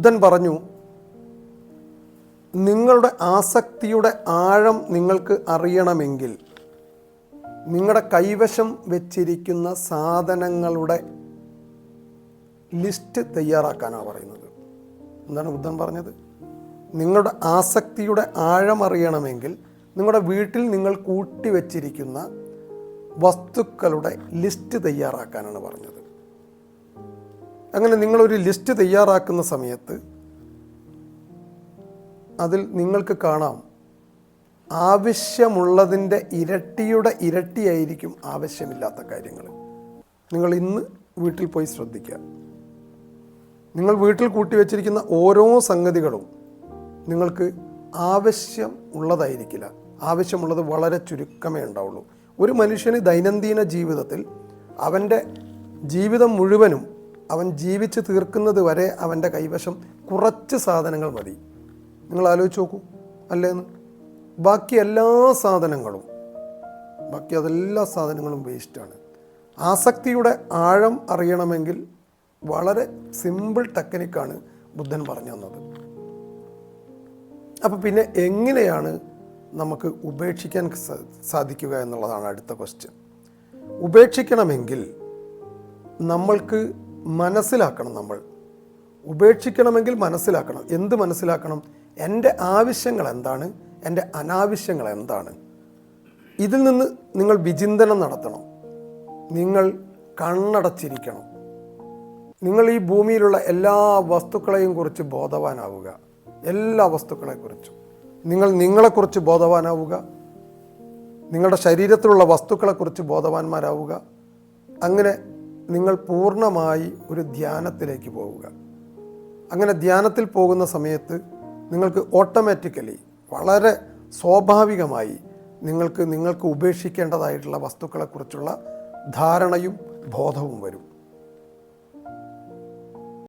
ബുദ്ധൻ പറഞ്ഞു, നിങ്ങളുടെ ആസക്തിയുടെ ആഴം നിങ്ങൾക്ക് അറിയണമെങ്കിൽ നിങ്ങളുടെ കൈവശം വെച്ചിരിക്കുന്ന സാധനങ്ങളുടെ ലിസ്റ്റ് തയ്യാറാക്കാനാണ് പറയുന്നത്. എന്താണ് ബുദ്ധൻ പറഞ്ഞത്? നിങ്ങളുടെ ആസക്തിയുടെ ആഴം അറിയണമെങ്കിൽ നിങ്ങളുടെ വീട്ടിൽ നിങ്ങൾ കൂട്ടിവെച്ചിരിക്കുന്ന വസ്തുക്കളുടെ ലിസ്റ്റ് തയ്യാറാക്കാനാണ് പറഞ്ഞത്. അങ്ങനെ നിങ്ങളൊരു ലിസ്റ്റ് തയ്യാറാക്കുന്ന സമയത്ത് അതിൽ നിങ്ങൾക്ക് കാണാം, ആവശ്യമുള്ളതിൻ്റെ ഇരട്ടിയുടെ ഇരട്ടിയായിരിക്കും ആവശ്യമില്ലാത്ത കാര്യങ്ങൾ. നിങ്ങൾ ഇന്ന് വീട്ടിൽ പോയി ശ്രദ്ധിക്കുക. നിങ്ങൾ വീട്ടിൽ കൂട്ടിവെച്ചിരിക്കുന്ന ഓരോ സംഗതികളും നിങ്ങൾക്ക് ആവശ്യം ഉള്ളതായിരിക്കില്ല. ആവശ്യമുള്ളത് വളരെ ചുരുക്കമേ ഉണ്ടാവുള്ളൂ. ഒരു മനുഷ്യന് ദൈനംദിന ജീവിതത്തിൽ അവൻ്റെ ജീവിതം മുഴുവനും അവൻ ജീവിച്ച് തീർക്കുന്നത് വരെ അവൻ്റെ കൈവശം കുറച്ച് സാധനങ്ങൾ മതി. നിങ്ങൾ ആലോചിച്ച് നോക്കൂ, അല്ലേന്ന്? ബാക്കി എല്ലാ സാധനങ്ങളും വേസ്റ്റാണ്. ആസക്തിയുടെ ആഴം അറിയണമെങ്കിൽ വളരെ സിമ്പിൾ ടെക്നിക്കാണ് ബുദ്ധൻ പറഞ്ഞു തന്നത്. അപ്പം പിന്നെ എങ്ങനെയാണ് നമുക്ക് ഉപേക്ഷിക്കാൻ സാധിക്കുക എന്നുള്ളതാണ് അടുത്ത ക്വസ്റ്റ്യൻ. ഉപേക്ഷിക്കണമെങ്കിൽ നമ്മൾക്ക് മനസ്സിലാക്കണം. ഉപേക്ഷിക്കണമെങ്കിൽ മനസ്സിലാക്കണം. എന്ത് മനസ്സിലാക്കണം? എൻ്റെ ആവശ്യങ്ങൾ എന്താണ്, എൻ്റെ അനാവശ്യങ്ങൾ എന്താണ്? ഇതിൽ നിന്ന് നിങ്ങൾ വിചിന്തനം നടത്തണം. നിങ്ങൾ കണ്ണടച്ചിരിക്കണം. നിങ്ങൾ ഈ ഭൂമിയിലുള്ള എല്ലാ വസ്തുക്കളെയും കുറിച്ച് ബോധവാനാവുക. എല്ലാ വസ്തുക്കളെക്കുറിച്ചും നിങ്ങളെക്കുറിച്ച് ബോധവാനാവുക. നിങ്ങളുടെ ശരീരത്തിലുള്ള വസ്തുക്കളെക്കുറിച്ച് ബോധവാന്മാരാവുക. അങ്ങനെ നിങ്ങൾ പൂർണ്ണമായി ഒരു ധ്യാനത്തിലേക്ക് പോവുക. അങ്ങനെ ധ്യാനത്തിൽ പോകുന്ന സമയത്ത് നിങ്ങൾക്ക് ഓട്ടോമാറ്റിക്കലി, വളരെ സ്വാഭാവികമായി നിങ്ങൾക്ക് ഉപേക്ഷിക്കേണ്ടതായിട്ടുള്ള വസ്തുക്കളെക്കുറിച്ചുള്ള ധാരണയും ബോധവും വരും.